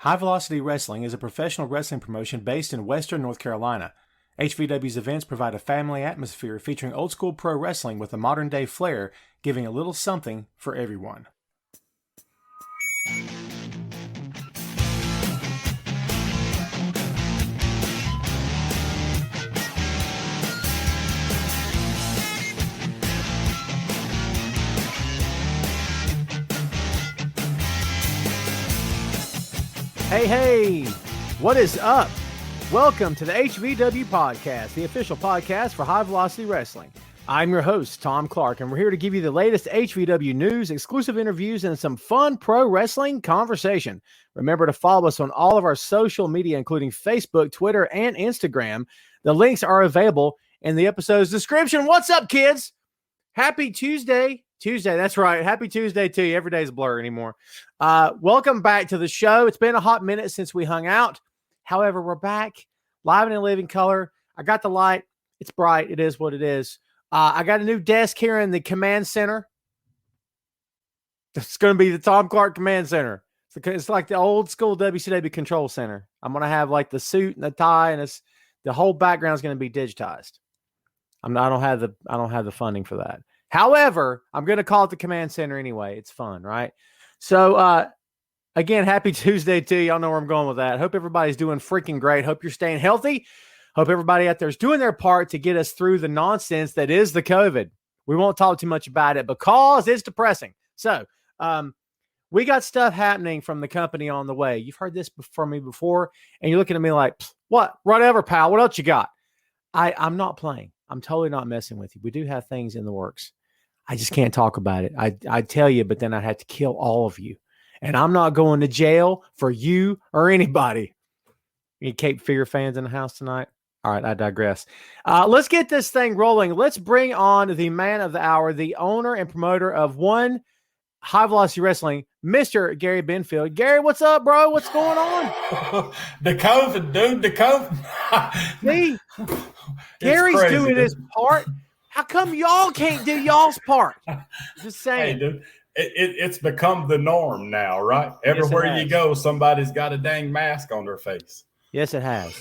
High Velocity Wrestling is a professional wrestling promotion based in Western North Carolina. HVW's events provide a family atmosphere featuring old school pro wrestling with a modern day flair, giving a little something for everyone. Hey, what is up? Welcome to the HVW Podcast, the official podcast for High Velocity Wrestling. I'm your host, Tom Clark, and we're here to give you the latest HVW news, exclusive interviews, and some fun pro wrestling conversation. Remember to follow us on all of our social media, including Facebook, Twitter, and Instagram. The links are available in the episode's description. What's up, kids? Happy Tuesday. That's right. Happy Tuesday to you. Every day's a blur anymore. Welcome back to the show. It's been a hot minute since we hung out. However, we're back live and in living color. I got the light. It's bright. It is what it is. I got a new desk here in the command center. It's going to be the Tom Clark Command Center. It's like the old school WCW Control Center. I'm going to have like the suit and the tie, and the whole background is going to be digitized. I don't have the funding for that. However, I'm going to call it the Command Center anyway. It's fun, right? So, again, happy Tuesday to you. Y'all know where I'm going with that. Hope everybody's doing freaking great. Hope you're staying healthy. Hope everybody out there is doing their part to get us through the nonsense that is the COVID. We won't talk too much about it because it's depressing. So, we got stuff happening from the company on the way. You've heard this from me before, and you're looking at me like, what? Whatever, pal. What else you got? I'm not playing. I'm totally not messing with you. We do have things in the works. I just can't talk about it. I'd tell you, but then I'd have to kill all of you. And I'm not going to jail for you or anybody. Any Cape Fear fans in the house tonight? All right, I digress. Let's get this thing rolling. Let's bring on the man of the hour, the owner and promoter of One High Velocity Wrestling, Mr. Gary Benfield. Gary, what's up, bro? What's going on? The COVID, dude. The COVID. See, Gary's crazy, doing his part. How come y'all can't do y'all's part? Just saying. Hey, dude. It's become the norm now, right? Everywhere you go, somebody's got a dang mask on their face. Yes, it has.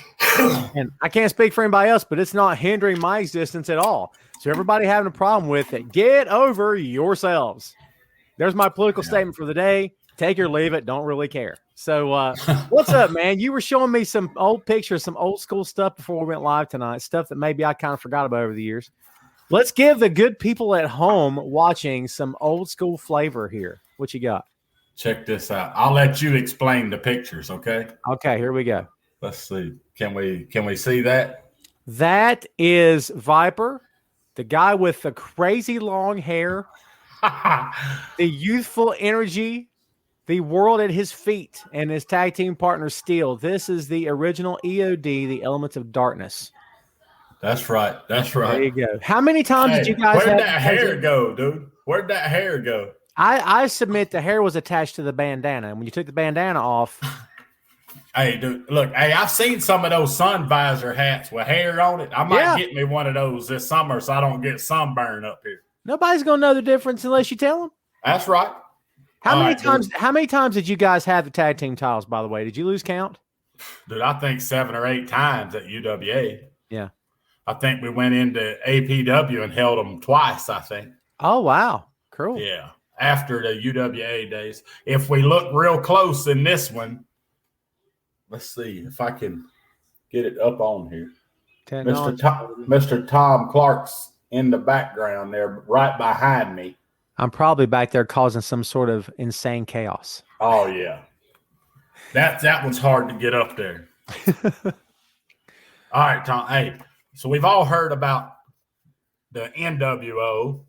And I can't speak for anybody else, but it's not hindering my existence at all. So everybody having a problem with it, get over yourselves. There's my political statement for the day. Take or leave it. Don't really care. So what's up, man? You were showing me some old pictures, some old school stuff before we went live tonight, stuff that maybe I kind of forgot about over the years. Let's give the good people at home watching some old school flavor here. What you got? Check this out. I'll let you explain the pictures, okay? Okay, here we go. Let's see. Can we see that? That is Viper, the guy with the crazy long hair, the youthful energy, the world at his feet, and his tag team partner Steel. This is the original EOD, the Elements of Darkness. That's right. There you go. How many times did you guys Where'd that hair go, dude? Where'd that hair go? I submit the hair was attached to the bandana. And when you took the bandana off. Hey, dude, look, I've seen some of those sun visor hats with hair on it. I might get me one of those this summer so I don't get sunburn up here. Nobody's going to know the difference unless you tell them. That's right. How many times did you guys have the tag team titles, by the way? Did you lose count? Dude, I think 7 or 8 times at UWA. Yeah. I think we went into APW and held them twice, I think. Oh, wow. Cool. Yeah. After the UWA days. If we look real close in this one, let's see if I can get it up on here. Mr. Tom Clark's in the background there, right behind me. I'm probably back there causing some sort of insane chaos. Oh, yeah. That one's hard to get up there. All right, Tom. Hey, so we've all heard about the NWO.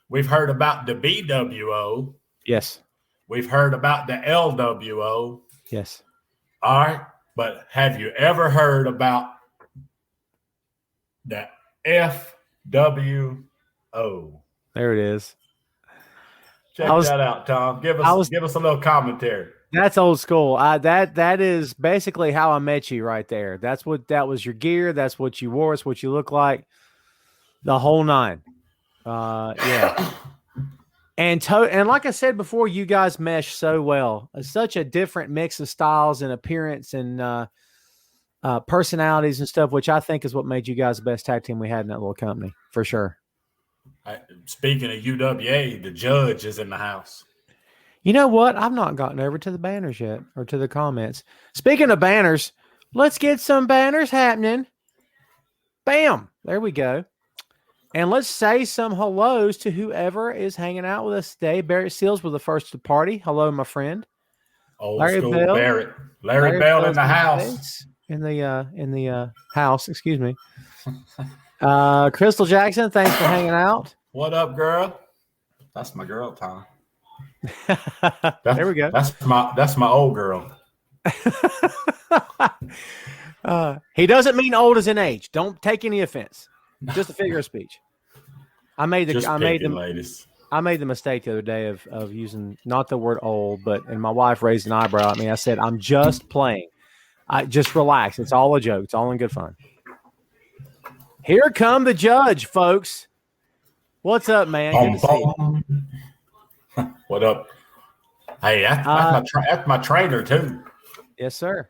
We've heard about the BWO. Yes. We've heard about the LWO. Yes. All right. But have you ever heard about the FWO? There it is. Check that out, Tom. Give us a little commentary. That's old school. That is basically how I met you right there. That was your gear. That's what you wore. It's what you look like. The whole nine. Yeah. And like I said before, you guys mesh so well. It's such a different mix of styles and appearance and personalities and stuff, which I think is what made you guys the best tag team we had in that little company, for sure. Speaking of UWA, the judge is in the house. You know what? I've not gotten over to the banners yet or to the comments. Speaking of banners, let's get some banners happening. Bam. There we go. And let's say some hellos to whoever is hanging out with us today. Barrett Seals was the first to party. Hello, my friend. Larry school Bell. Barrett. Larry Bell in the house. In the house, excuse me. Crystal Jackson, thanks for hanging out. What up, girl? That's my girl, Tom. There we go. That's my old girl. He doesn't mean old as in age. Don't take any offense. Just a figure of speech. I made the mistake the other day of using not the word old, and my wife raised an eyebrow at me. I said, I'm just playing. I just relax. It's all a joke. It's all in good fun. Here come the judge, folks. What's up, man? Good to see you. What up? Hey, that's my trainer too. Yes, sir.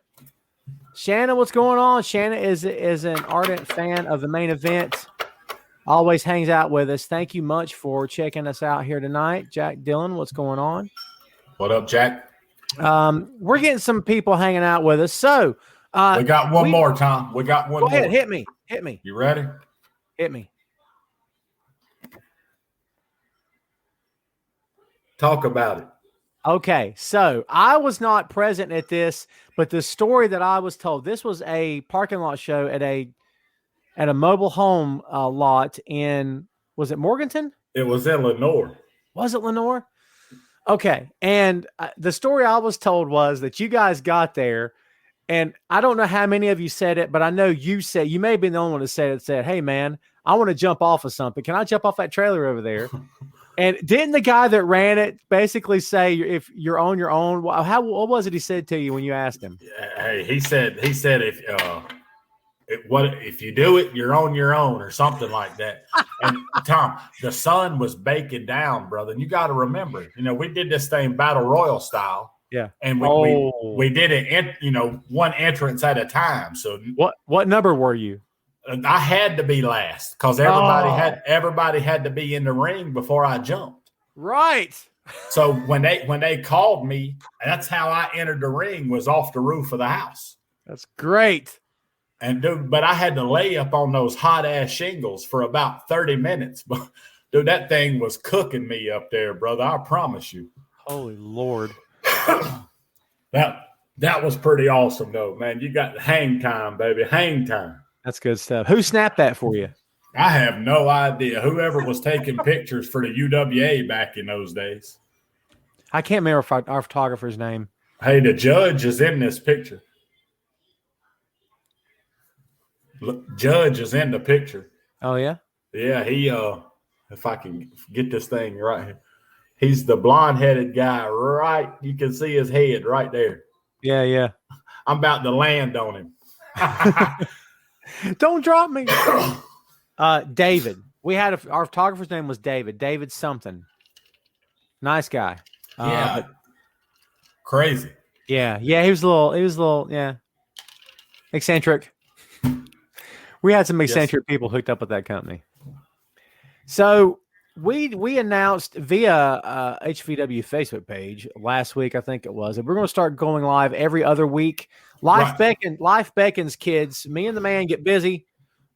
Shanna, what's going on? Shanna is an ardent fan of the main event. Always hangs out with us. Thank you much for checking us out here tonight. Jack Dillon, what's going on? What up, Jack? We're getting some people hanging out with us. So we got one more, Tom. We got one more. Go ahead, hit me. You ready? Hit me. Talk about it. Okay, so I was not present at this, but the story that I was told, this was a parking lot show at a mobile home lot in, was it Morganton? It was in Lenore. Was it Lenore? Okay, and the story I was told was that you guys got there, and I don't know how many of you said it, but I know you said, you may have been the only one that said, hey, man, I want to jump off of something. Can I jump off that trailer over there? And didn't the guy that ran it basically say, if you're on your own? What was it he said to you when you asked him? Hey, he said if you do it, you're on your own or something like that. And Tom, the sun was baking down, brother. And you got to remember, we did this thing battle royal style. Yeah. And we did it, one entrance at a time. So what number were you? I had to be last because everybody had to be in the ring before I jumped. Right. So when they called me, that's how I entered the ring, was off the roof of the house. That's great. And but I had to lay up on those hot ass shingles for about 30 minutes. But dude, that thing was cooking me up there, brother. I promise you. Holy Lord. That was pretty awesome though, man. You got hang time, baby. Hang time. That's good stuff. Who snapped that for you? I have no idea. Whoever was taking pictures for the UWA back in those days. I can't remember our photographer's name. Hey, the judge is in this picture. Look, judge is in the picture. Oh, yeah? Yeah, he if I can get this thing right here. He's the blonde-headed guy, right? You can see his head right there. Yeah, yeah. I'm about to land on him. Don't drop me. David. We had our photographer's name was David. David something. Nice guy. Yeah. Crazy. Yeah. Yeah. He was a little, yeah. Eccentric. We had some eccentric people hooked up with that company. So we announced via HVW Facebook page last week, I think it was, and we're going to start going live every other week. Life beckons, kids. Me and the man get busy,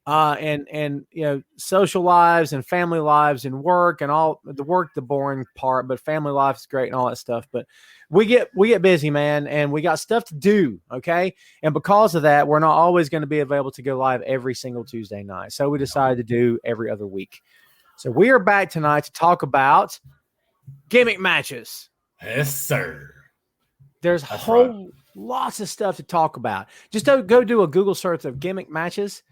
and social lives and family lives and work and all the work, the boring part, but family life is great and all that stuff. But we get busy, man, and we got stuff to do. Okay, and because of that, we're not always going to be available to go live every single Tuesday night. So we decided to do every other week. So we are back tonight to talk about gimmick matches. Yes, sir. There's lots of stuff to talk about. Just go do a Google search of gimmick matches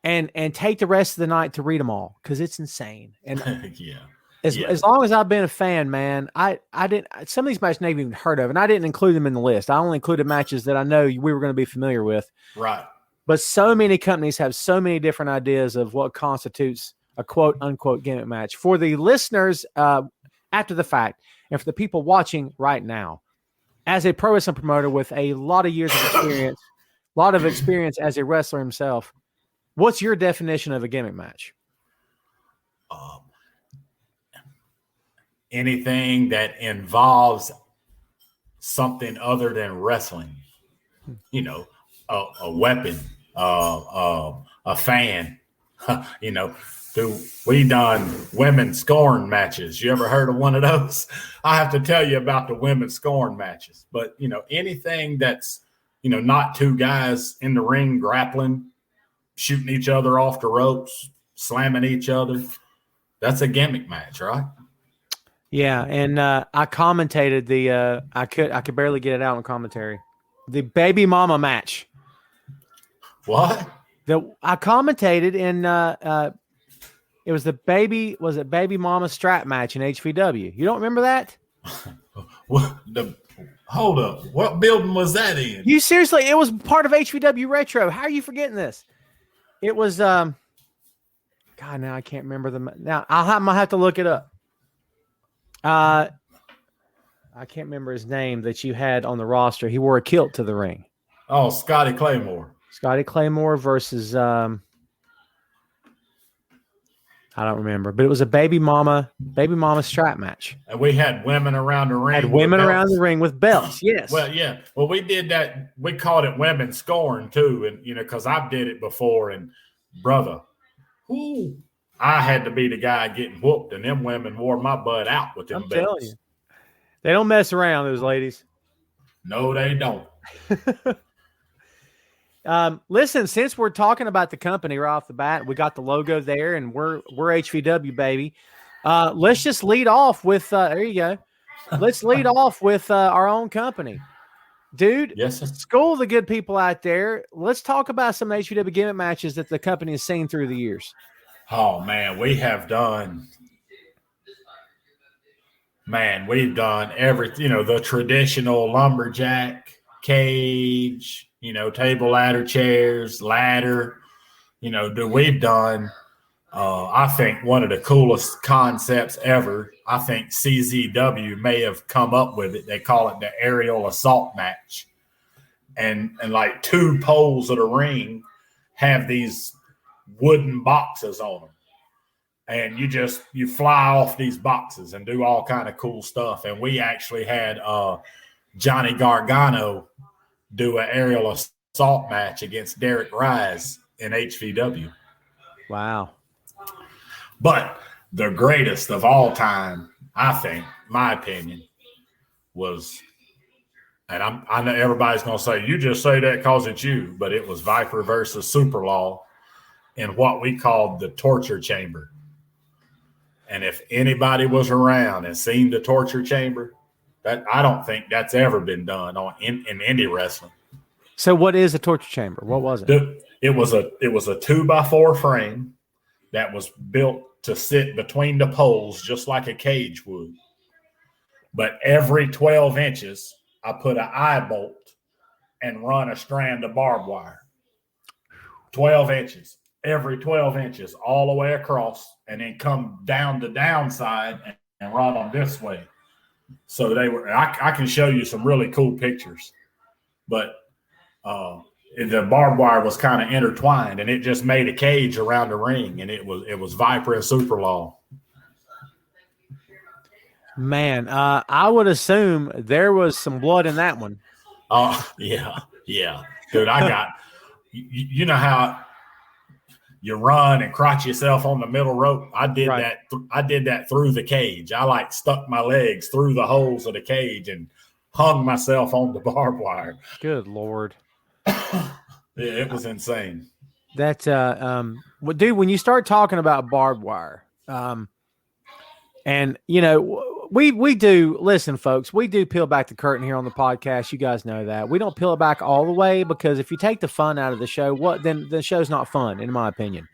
and take the rest of the night to read them all because it's insane. And as long as I've been a fan, man, I didn't. Some of these matches I've even heard of, and I didn't include them in the list. I only included matches that I know we were going to be familiar with. Right. But so many companies have so many different ideas of what constitutes a quote unquote gimmick match. For the listeners out after the fact, and for the people watching right now, as a pro wrestling promoter with a lot of years of experience, as a wrestler himself, what's your definition of a gimmick match? Anything that involves something other than wrestling, a weapon, a fan, we done women scorn matches. You ever heard of one of those? I have to tell you about the women scorn matches, but anything that's, not two guys in the ring grappling, shooting each other off the ropes, slamming each other. That's a gimmick match, right? Yeah, and I commentated the I could barely get it out in commentary. The baby mama match. What? I commentated in it was baby mama strap match in HVW. You don't remember that? Hold up. What building was that in? You seriously, it was part of HVW Retro. How are you forgetting this? It was God, now I can't remember now I'm gonna have to look it up. I can't remember his name that you had on the roster. He wore a kilt to the ring. Oh, Scotty Claymore. Scotty Claymore versus I don't remember, but it was a baby mama strap match. And we had women around the ring. With belts. Yes. Well, yeah. Well, we did that. We called it women scorn too, and because I did it before, and brother, I had to be the guy getting whooped, and them women wore my butt out with them belts. I'm telling you. They don't mess around, those ladies. No, they don't. Listen, since we're talking about the company right off the bat, we got the logo there, and we're HVW, baby. Let's just lead off with there you go. Let's lead off with our own company. Dude, yes, sir. School the good people out there. Let's talk about some HVW gimmick matches that the company has seen through the years. Oh, man, we've done every, the traditional lumberjack, cage, table, ladder, chairs, ladder, we've done, I think one of the coolest concepts ever. I think CZW may have come up with it. They call it the aerial assault match. And like two poles of the ring have these wooden boxes on them, and you fly off these boxes and do all kind of cool stuff. And we actually had Johnny Gargano do an aerial assault match against Derek Rise in HVW. Wow. But the greatest of all time, I think, my opinion, was, and I know everybody's going to say, you just say that because it's you, but it was Viper versus Superlaw in what we called the torture chamber. And if anybody was around and seen the torture chamber, I don't think that's ever been done in indie wrestling. So what is a torture chamber? What was it? It was a 2x4 frame that was built to sit between the poles just like a cage would. But every 12 inches, I put an eye bolt and run a strand of barbed wire. 12 inches. Every 12 inches all the way across, and then come down the downside and run them this way. So they were, I can show you some really cool pictures, but the barbed wire was kind of intertwined, and it just made a cage around the ring, and it was Viper and Superlaw. Man, I would assume there was some blood in that one. Oh, yeah. Dude, I got, you know how you run and crotch yourself on the middle rope. I did that. I did that through the cage. I stuck my legs through the holes of the cage and hung myself on the barbed wire. Good Lord. Yeah, it was insane. That, dude, when you start talking about barbed wire, and we do, listen, folks, we do peel back the curtain here on the podcast. You guys know that. We don't peel it back all the way, because if you take the fun out of the show, then the show's not fun, in my opinion.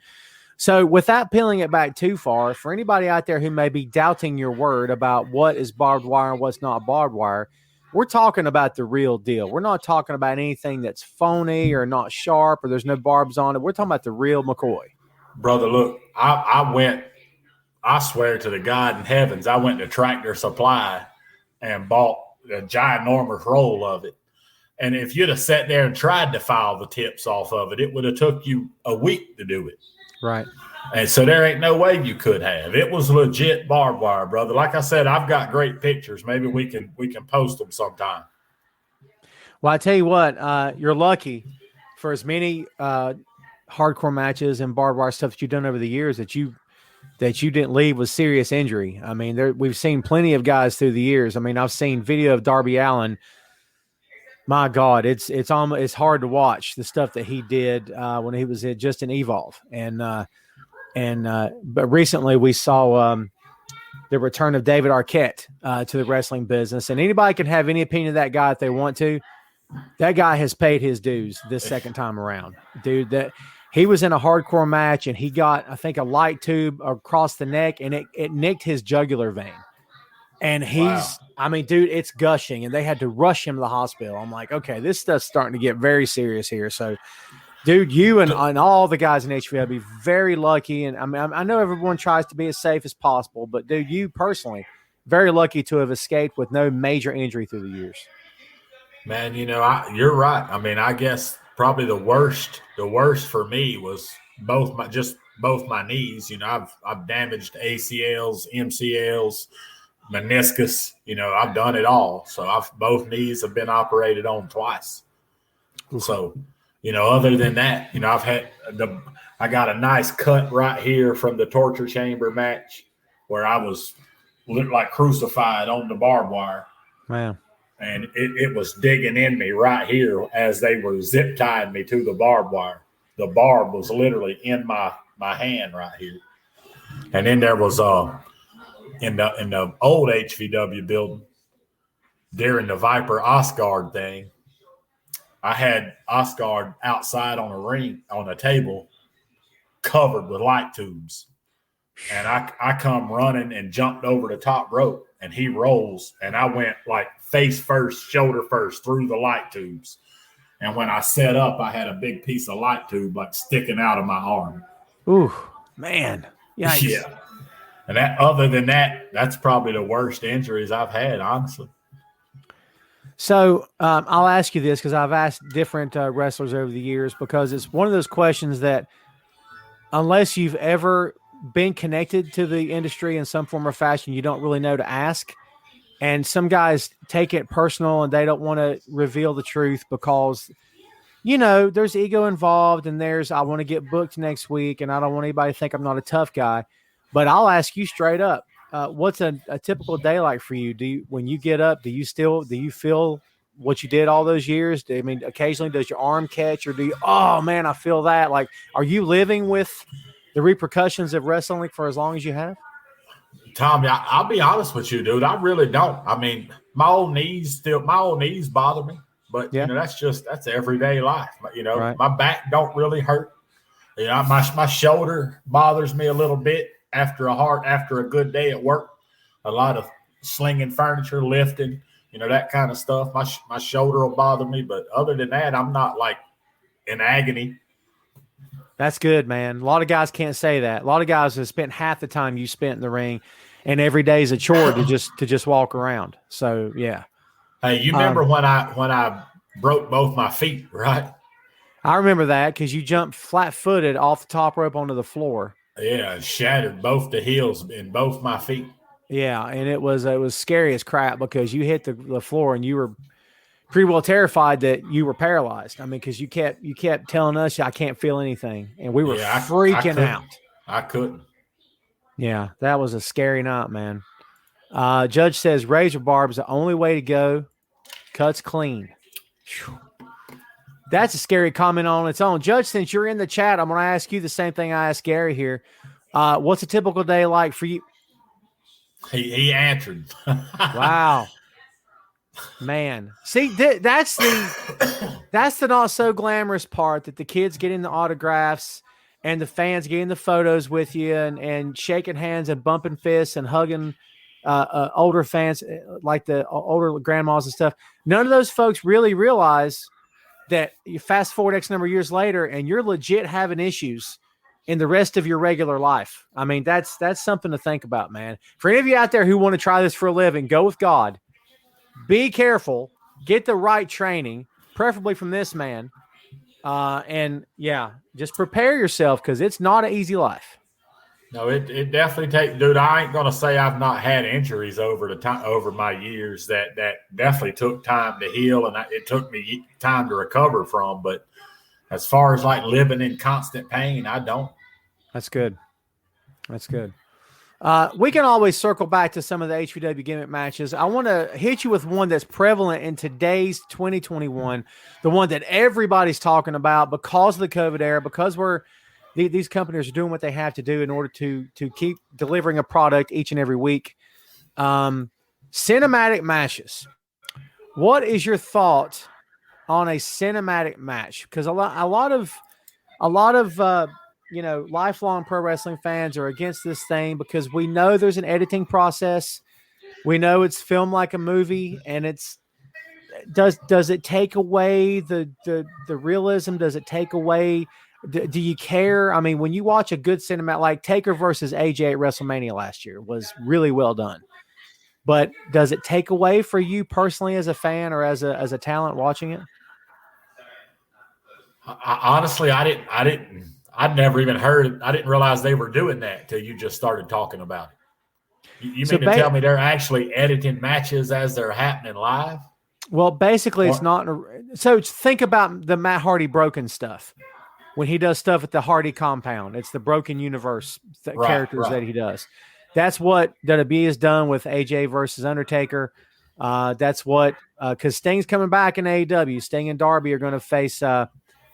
So without peeling it back too far, for anybody out there who may be doubting your word about what is barbed wire and what's not barbed wire, we're talking about the real deal. We're not talking about anything that's phony or not sharp or there's no barbs on it. We're talking about the real McCoy. Brother, look, I I swear to the God in heavens, I went to Tractor Supply and bought a ginormous roll of it. And if you'd have sat there and tried to file the tips off of it, it would have took you a week to do it. Right. And so there ain't no way you could have. It was legit barbed wire, brother. Like I said, I've got great pictures. Maybe we can post them sometime. Well, I tell you what, you're lucky for as many hardcore matches and barbed wire stuff that you've done over the years that you didn't leave with serious injury. I mean, we've seen plenty of guys through the years. I mean, I've seen video of Darby Allin. My God, it's hard to watch the stuff that he did when he was just in Evolve, but recently we saw the return of David Arquette to the wrestling business, and anybody can have any opinion of that guy if they want to. That guy has paid his dues this second time around, dude. That he was in a hardcore match and he got, I think, a light tube across the neck, and it nicked his jugular vein. And he's, I mean, dude, it's gushing, and they had to rush him to the hospital. I'm like, okay, this stuff's starting to get very serious here. So, dude, you and all the guys in HVL be very lucky. And I mean, I know everyone tries to be as safe as possible, but dude, you personally, very lucky to have escaped with no major injury through the years. Man, you know, you're right. I mean, I guess probably the worst for me was both my knees. You know, I've damaged ACLs, MCLs, meniscus. You know, I've done it all. So both knees have been operated on twice. So, you know, other than that, you know, I got a nice cut right here from the torture chamber match where I looked like crucified on the barbed wire. Wow. And it was digging in me right here as they were zip tying me to the barbed wire. The barb was literally in my hand right here. And then there was in the old HVW building during the Viper Osgard thing, I had Osgard outside on a table covered with light tubes. And I come running and jumped over the top rope, and he rolls, and I went like face first, shoulder first through the light tubes. And when I set up, I had a big piece of light tube like sticking out of my arm. Ooh, man. Yikes. Yeah. And other than that, that's probably the worst injuries I've had, honestly. So I'll ask you this because I've asked different wrestlers over the years, because it's one of those questions that unless you've ever been connected to the industry in some form or fashion, you don't really know to ask. And some guys take it personal and they don't want to reveal the truth because, you know, there's ego involved, and I want to get booked next week, and I don't want anybody to think I'm not a tough guy. But I'll ask you straight up, what's a typical day like for you? When you get up, do you feel what you did all those years? I mean, occasionally does your arm catch, or oh man, I feel that? Like, are you living with the repercussions of wrestling for as long as you have? Tommy, I'll be honest with you, dude. I really don't. I mean, my old knees bother me, but you know, that's everyday life. You know, right. My back don't really hurt. You know, my shoulder bothers me a little bit after a good day at work. A lot of slinging furniture, lifting, you know, that kind of stuff. My shoulder will bother me, but other than that, I'm not like in agony. That's good, man. A lot of guys can't say that. A lot of guys have spent half the time you spent in the ring, and every day is a chore to just walk around. So yeah. Hey, you remember when I broke both my feet, right? I remember that because you jumped flat-footed off the top rope onto the floor. Yeah, shattered both the heels in both my feet. Yeah, and it was scary as crap because you hit the floor and you were pretty well terrified that you were paralyzed. I mean, because you kept telling us I can't feel anything, and we were freaking out. I couldn't. Yeah, that was a scary night, man. Judge says razor barb is the only way to go. Cuts clean. Whew. That's a scary comment on its own. Judge, since you're in the chat, I'm going to ask you the same thing I asked Gary here. What's a typical day like for you? He answered. Wow. Man. See, that's the not so glamorous part, that the kids getting the autographs and the fans getting the photos with you and shaking hands and bumping fists and hugging older fans like the older grandmas and stuff. None of those folks really realize that you fast forward X number of years later and you're legit having issues in the rest of your regular life. I mean, that's something to think about, man. For any of you out there who want to try this for a living, go with God. Be careful. Get the right training, preferably from this man. And yeah, just prepare yourself because it's not an easy life. No, it definitely takes, dude. I ain't gonna say I've not had injuries over my years that definitely took time to heal, and it took me time to recover from. But as far as like living in constant pain, I don't. That's good. That's good. We can always circle back to some of the HVW gimmick matches. I want to hit you with one that's prevalent in today's 2021, the one that everybody's talking about because of the COVID era, because these companies are doing what they have to do in order to keep delivering a product each and every week. Cinematic matches. What is your thought on a cinematic match? Because a lot of lifelong pro wrestling fans are against this thing because we know there's an editing process. We know it's filmed like a movie, and does it take away the realism? Does it take away? Do you care? I mean, when you watch a good cinematic, like Taker versus AJ at WrestleMania last year was really well done, but does it take away for you personally as a fan or as a talent watching it? Honestly, I'd never even heard. I didn't realize they were doing that till you just started talking about it. You mean to tell me they're actually editing matches as they're happening live? Well, basically, it's not. So think about the Matt Hardy Broken stuff. When he does stuff at the Hardy compound, it's the Broken Universe characters that he does. That's what WWE has done with AJ versus Undertaker. That's what because Sting's coming back in AEW. Sting and Darby are going to face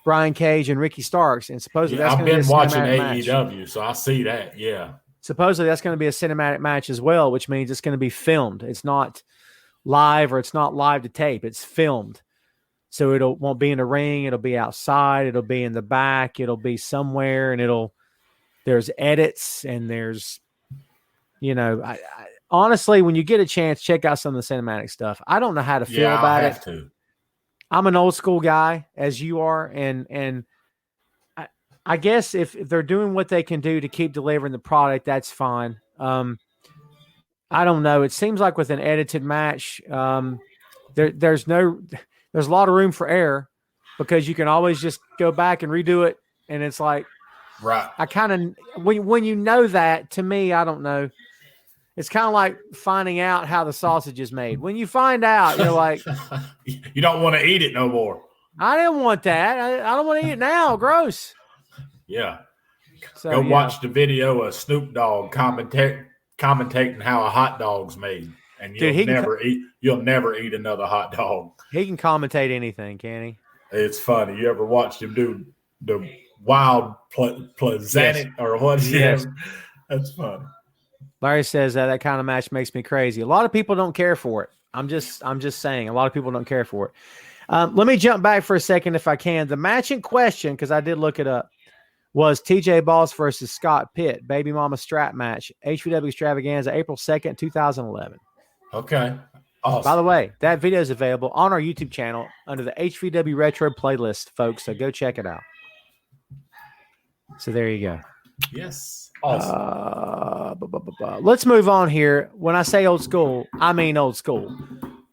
Brian Cage and Ricky Starks, and supposedly that's I've been watching AEW, so I see that. Yeah, supposedly that's going to be a cinematic match as well, which means it's going to be filmed. It's not live or it's not live to tape. It's filmed. So it won't be in the ring. It'll be outside. It'll be in the back. It'll be somewhere, and there's edits and there's, I honestly, when you get a chance, check out some of the cinematic stuff. I don't know how to feel about it. I'm an old school guy, as you are, and I guess if they're doing what they can do to keep delivering the product, that's fine. I don't know. It seems like with an edited match, there's a lot of room for error because you can always just go back and redo it. And it's like, right. I kind of, when you know that, to me, I don't know. It's kind of like finding out how the sausage is made. When you find out, you're like, you don't want to eat it no more. I didn't want that. I don't want to eat it now. Gross. Yeah. So, go watch the video of Snoop Dogg commentating how a hot dog's made. And you'll never eat another hot dog. He can commentate anything, can he? It's funny. You ever watched him do the wild plazanet or what? Yes. That's funny. Larry says that kind of match makes me crazy. A lot of people don't care for it. I'm just saying a lot of people don't care for it. Let me jump back for a second if I can. The match in question, because I did look it up, was TJ Boss versus Scott Pitt, Baby Mama strap match, HVW Extravaganza, April 2nd, 2011. Okay. Awesome. By the way, that video is available on our YouTube channel under the HVW Retro playlist, folks. So go check it out. So there you go. Yes. Awesome. Let's move on here. When I say old school, I mean old school.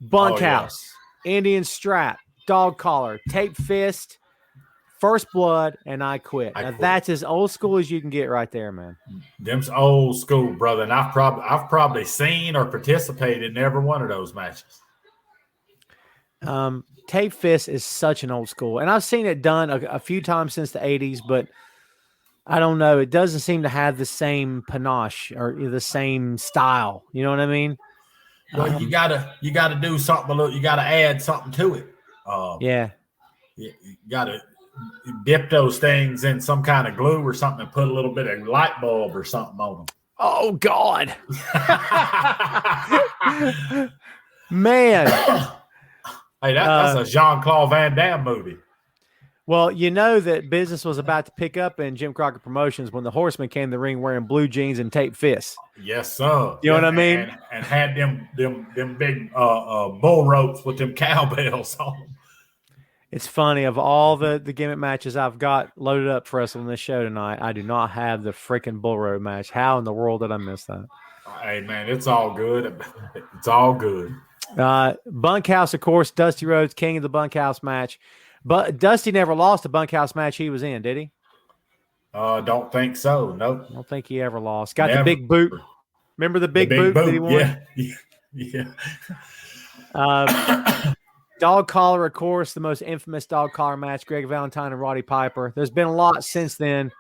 Bunkhouse, Indian strap, dog collar, tape fist, First Blood, and I Quit. That's as old school as you can get right there, man. Them's old school, brother. And I've probably seen or participated in every one of those matches. Tape fist is such an old school. And I've seen it done a few times since the 80s, but I don't know. It doesn't seem to have the same panache or the same style. You know what I mean? Well, you gotta do something. You gotta add something to it. Yeah. You gotta dip those things in some kind of glue or something and put a little bit of light bulb or something on them. Oh God, man! Hey, that's a Jean-Claude Van Damme movie. Well, you know that business was about to pick up in Jim Crockett Promotions when the Horseman came to the ring wearing blue jeans and tape fists. Yes, sir. You know what I mean? And had them big bull ropes with them cowbells on them. It's funny, of all the gimmick matches I've got loaded up for us on this show tonight, I do not have the freaking Bull Road match. How in the world did I miss that? Hey, man, it's all good. It's all good. Bunkhouse, of course, Dusty Rhodes, king of the bunkhouse match. But Dusty never lost a bunkhouse match he was in, did he? Don't think so. Nope. I don't think he ever lost. Got Never. the big boot. Remember the big boot that he won? Yeah. Dog collar, of course, the most infamous dog collar match, Greg Valentine and Roddy Piper. There's been a lot since then.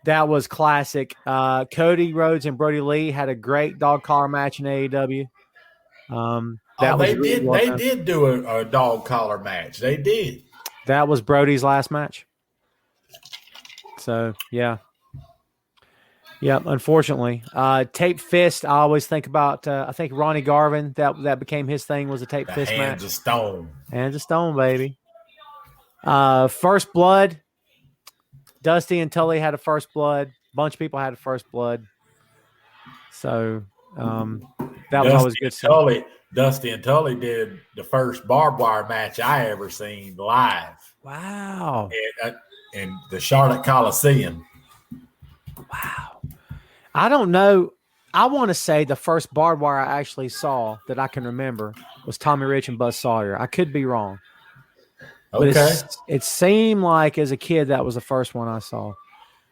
That was classic. Cody Rhodes and Brody Lee had a great dog collar match in AEW. They did do a dog collar match. They did. That was Brody's last match. So, yeah. Yeah, unfortunately. Tape fist, I always think about, I think Ronnie Garvin, that became his thing, was a tape fist match. Hands of Stone. Hands of Stone, baby. First Blood. Dusty and Tully had a First Blood. A bunch of people had a First Blood. So, that was always good stuff. Dusty and Tully did the first barbed wire match I ever seen live. Wow. In the Charlotte Coliseum. Wow. I don't know. I want to say the first barbed wire I actually saw that I can remember was Tommy Rich and Buzz Sawyer. I could be wrong. Okay. But it seemed like as a kid that was the first one I saw.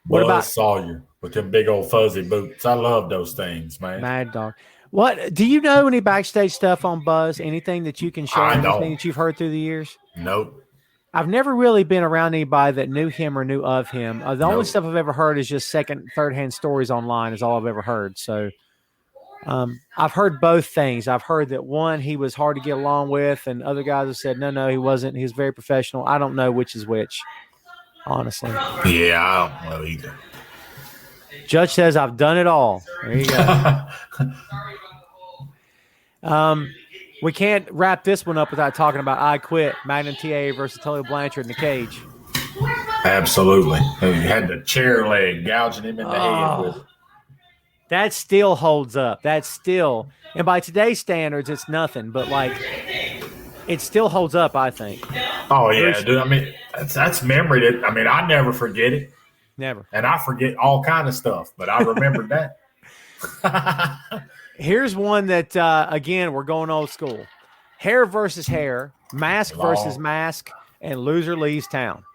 What about Sawyer with them big old fuzzy boots? I love those things, man. Mad Dog. What do you know any backstage stuff on Buzz? Anything that you can share? Anything that you've heard through the years? Nope. I've never really been around anybody that knew him or knew of him. The only stuff I've ever heard is just second, third-hand stories online is all I've ever heard. So I've heard both things. I've heard that, one, he was hard to get along with, and other guys have said, no, he wasn't. He was very professional. I don't know which is which, honestly. Yeah, I don't know either. Judge says, I've done it all. There you go. We can't wrap this one up without talking about I Quit, Magnum TA versus Tully Blanchard in the cage. Absolutely. He had the chair leg gouging him in the head with it. That still holds up. That's still, and by today's standards, it's nothing, but it still holds up, I think. Oh, yeah, dude. I mean, that's memory. I never forget it. Never. And I forget all kind of stuff, but I remembered that. Here's one that, again, we're going old school. Hair versus hair, mask versus mask, and loser leaves town.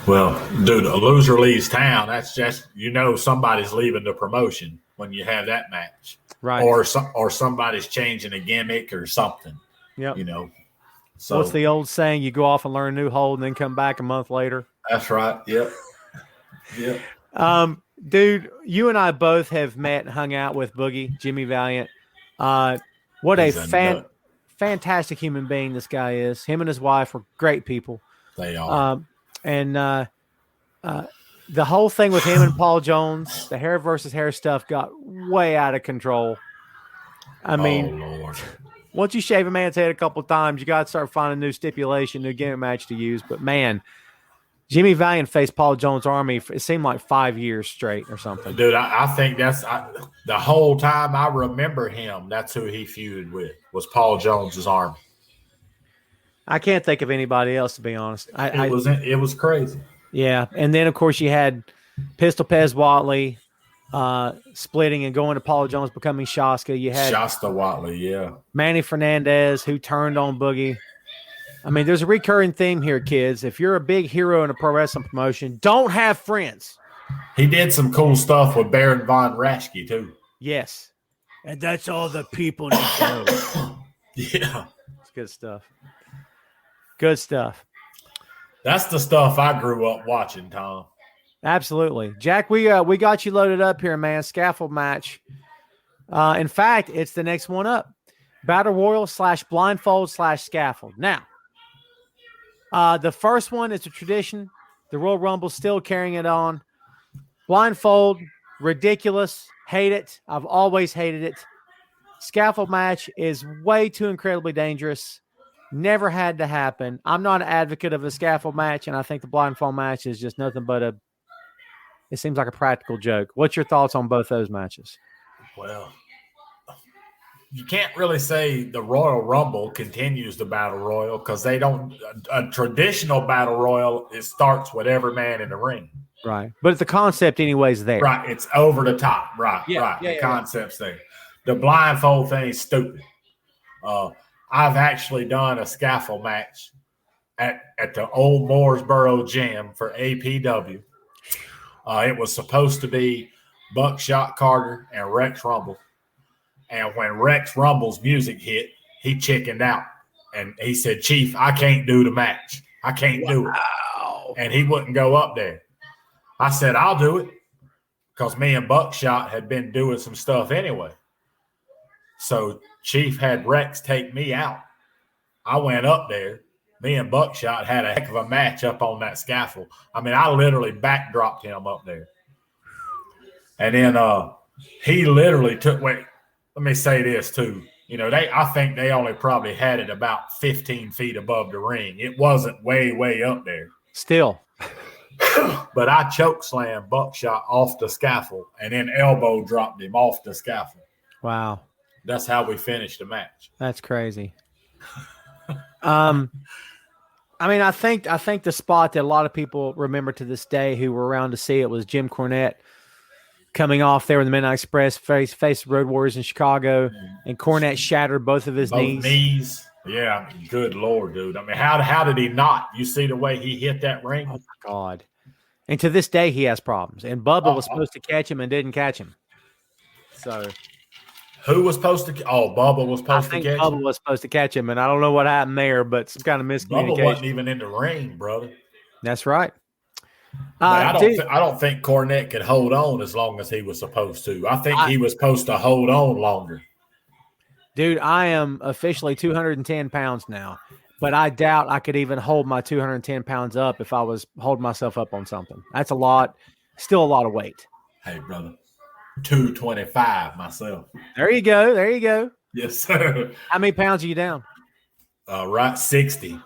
Well, dude, a loser leaves town. That's just, somebody's leaving the promotion when you have that match. Right. Or somebody's changing a gimmick or something. Yep. So what's the old saying? You go off and learn a new hold and then come back a month later. That's right. Yep. Dude, you and I both have met and hung out with Boogie, Jimmy Valiant. What a fantastic human being this guy is. Him and his wife are great people. They are. And the whole thing with him and Paul Jones, the hair versus hair stuff got way out of control. I mean, Lord. Once you shave a man's head a couple of times, you got to start finding a new stipulation, new gimmick match to use. But, man, Jimmy Valiant faced Paul Jones' Army. It seemed like 5 years straight or something. Dude, I think that's the whole time I remember him. That's who he feuded with, was Paul Jones' Army. I can't think of anybody else, to be honest. It was crazy. Yeah, and then of course you had Pistol Pez Watley splitting and going to Paul Jones, becoming Shaska. You had Shasta Watley, yeah. Manny Fernandez, who turned on Boogie. I mean, there's a recurring theme here, kids. If you're a big hero in a pro wrestling promotion, don't have friends. He did some cool stuff with Baron Von Raschke, too. Yes. And that's all the people need to know. Yeah. It's good stuff. Good stuff. That's the stuff I grew up watching, Tom. Absolutely. Jack, we got you loaded up here, man. Scaffold match. In fact, it's the next one up. Battle Royal / blindfold / scaffold. Now, the first one is a tradition. The Royal Rumble still carrying it on. Blindfold, ridiculous. Hate it. I've always hated it. Scaffold match is way too incredibly dangerous. Never had to happen. I'm not an advocate of a scaffold match, and I think the blindfold match is just nothing but it seems like a practical joke. What's your thoughts on both those matches? Well, you can't really say the Royal Rumble continues the Battle Royal because they don't. A traditional Battle Royal, it starts with every man in the ring. Right. But the concept anyways there. Right. It's over the top. Right. Yeah, right. yeah, The concept's there. The blindfold thing is stupid. I've actually done a scaffold match at the old Mooresboro gym for APW. It was supposed to be Buckshot Carter and Rex Rumble. And when Rex Rumble's music hit, he chickened out. And he said, Chief, I can't do the match. I can't do it. And he wouldn't go up there. I said, I'll do it. Because me and Buckshot had been doing some stuff anyway. So Chief had Rex take me out. I went up there. Me and Buckshot had a heck of a match up on that scaffold. I mean, I literally backdropped him up there. And then he literally took – wait, let me say this too. You know, I think they only probably had it about 15 feet above the ring. It wasn't way, way up there. Still. But I choke slammed Buckshot off the scaffold and then elbow dropped him off the scaffold. Wow. That's how we finished the match. That's crazy. I mean, I think the spot that a lot of people remember to this day who were around to see it was Jim Cornette coming off there in the Midnight Express, faced Road Warriors in Chicago, and Cornette shattered both of his knees. Yeah, good Lord, dude. I mean, how did he not? You see the way he hit that ring? Oh, my God. And to this day, he has problems. And Bubba was supposed to catch him and didn't catch him. So who was supposed to? Oh, Bubba was supposed to catch him? Bubba was supposed to catch him, and I don't know what happened there, but some kind of miscommunication. Bubba wasn't even in the ring, brother. That's right. I don't think Cornette could hold on as long as he was supposed to. I think he was supposed to hold on longer. Dude, I am officially 210 pounds now, but I doubt I could even hold my 210 pounds up if I was holding myself up on something. That's a lot, still a lot of weight. Hey, brother, 225 myself. There you go. There you go. Yes, sir. How many pounds are you down? Right, 60.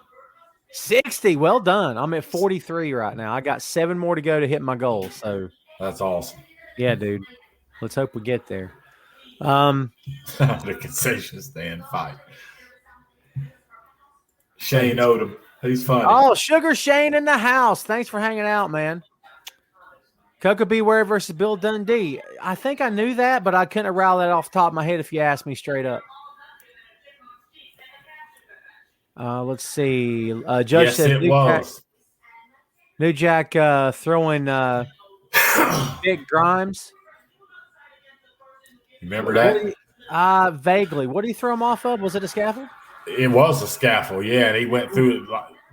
60. Well done. I'm at 43 right now. I got 7 more to go to hit my goal. So that's awesome. Yeah, dude. Let's hope we get there. The concession stand fight. Shane Odom. He's funny. Oh, Sugar Shane in the house. Thanks for hanging out, man. Coca Beware versus Bill Dundee. I think I knew that, but I couldn't rattle that off the top of my head if you asked me straight up. Let's see. Judge yes, said New Jack throwing Big Grimes. Remember that? Vaguely. What did he throw him off of? Was it a scaffold? It was a scaffold, yeah. And he went through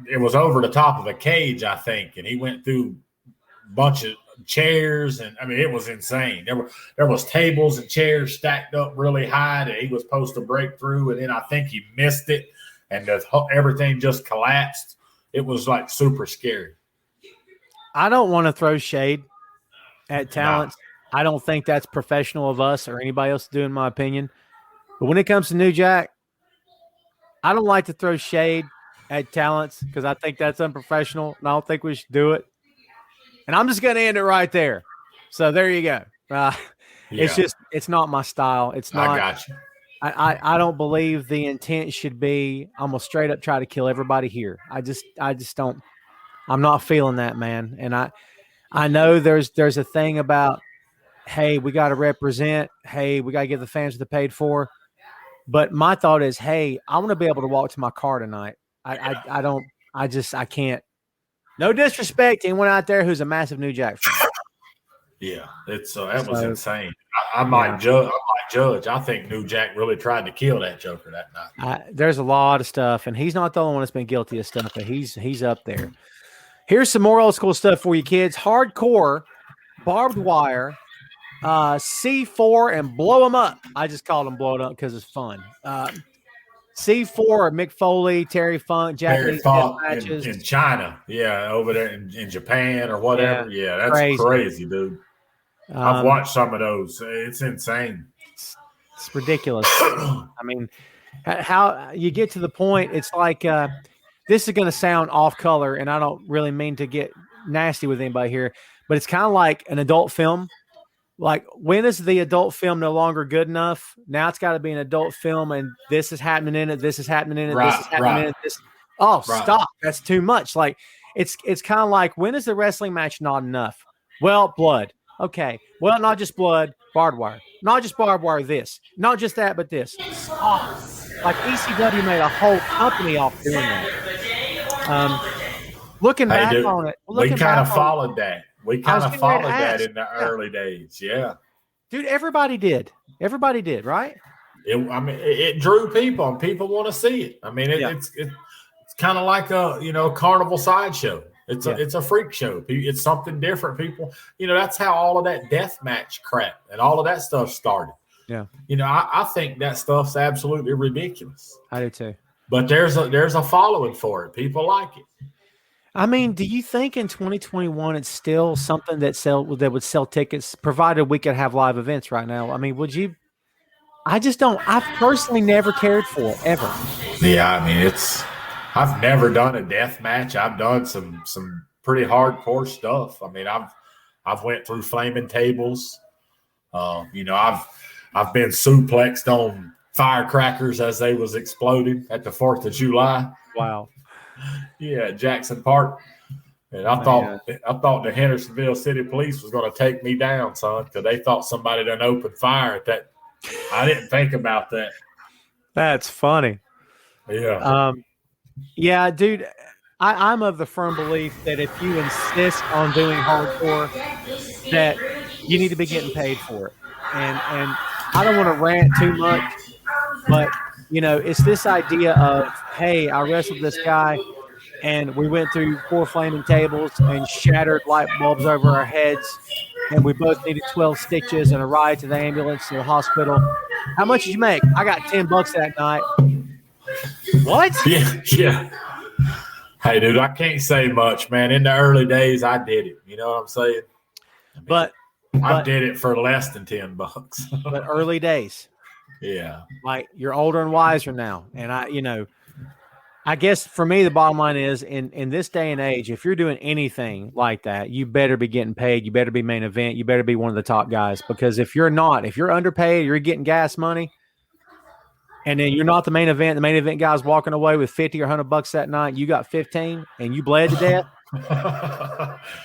it was over the top of a cage, I think, and he went through a bunch of chairs, and I mean it was insane. There was tables and chairs stacked up really high that he was supposed to break through, and then I think he missed it, and everything just collapsed. It was like super scary. I don't want to throw shade at talents. I don't think that's professional of us or anybody else to do, in my opinion. But when it comes to New Jack, I don't like to throw shade at talents because I think that's unprofessional, and I don't think we should do it. And I'm just going to end it right there. So there you go. It's not my style. It's not. I got you. I don't believe the intent should be I'm going to straight up try to kill everybody here. I just don't. I'm not feeling that, man. And I know there's a thing about, hey, we got to represent. Hey, we got to give the fans what they paid for. But my thought is, hey, I want to be able to walk to my car tonight. I can't. No disrespect to anyone out there who's a massive New Jack fan. Yeah, that was insane. I might judge. I think New Jack really tried to kill that Joker that night. There's a lot of stuff, and he's not the only one that's been guilty of stuff, but he's up there. Here's some more old school stuff for you kids. Hardcore, barbed wire, C4, and blow them up. I just called them blow it up because it's fun. C4, Mick Foley, Terry Funk, Japanese matches in China, over there in Japan or whatever. Yeah, that's crazy, dude. I've watched some of those. It's insane. It's ridiculous. I mean, how you get to the point? It's like this is going to sound off color, and I don't really mean to get nasty with anybody here, but it's kind of like an adult film Like, when is the adult film no longer good enough? Now it's got to be an adult film, and this is happening in it. This is happening in it. This is happening in it. This. Oh, stop! That's too much. Like, it's kind of like, when is the wrestling match not enough? Well, blood. Okay. Well, not just blood, barbed wire. Not just barbed wire. This. Not just that, but this. Stop. Like, ECW made a whole company off doing that. Looking back on it, we kind of followed that. We kind of followed that in the early days. Yeah. Dude, everybody did. Everybody did, right? It drew people, and people want to see it. I mean, it's kind of like a carnival sideshow. It's a freak show. It's something different. People, that's how all of that death match crap and all of that stuff started. Yeah. I think that stuff's absolutely ridiculous. I do too. But there's a following for it. People like it. I mean, do you think in 2021 it's still something that would sell tickets, provided we could have live events right now? I mean, would you? I just don't. I've personally never cared for it, ever. Yeah, I mean, I've never done a death match. I've done some pretty hardcore stuff. I mean, I've went through flaming tables. I've been suplexed on firecrackers as they was exploding at the 4th of July. Wow. Yeah, Jackson Park. And I thought the Hendersonville City Police was going to take me down, son, because they thought somebody done opened fire at that. I didn't think about that. That's funny. Yeah. Yeah, dude, I'm of the firm belief that if you insist on doing hardcore, that you need to be getting paid for it. And I don't want to rant too much, but it's this idea of, hey, I wrestled this guy and we went through 4 flaming tables and shattered light bulbs over our heads, and we both needed 12 stitches and a ride to the ambulance to the hospital. How much did you make? I got $10 that night. What? Yeah. Hey, dude, I can't say much, man. In the early days, I did it. You know what I'm saying? But I did it for less than $10. But early days. Yeah. Like, you're older and wiser now. And I guess for me, the bottom line is, in this day and age, if you're doing anything like that, you better be getting paid. You better be main event. You better be one of the top guys, because if you're underpaid, you're getting gas money, and then you're not the main event guy's walking away with 50 or $100 that night, you got 15 and you bled to death.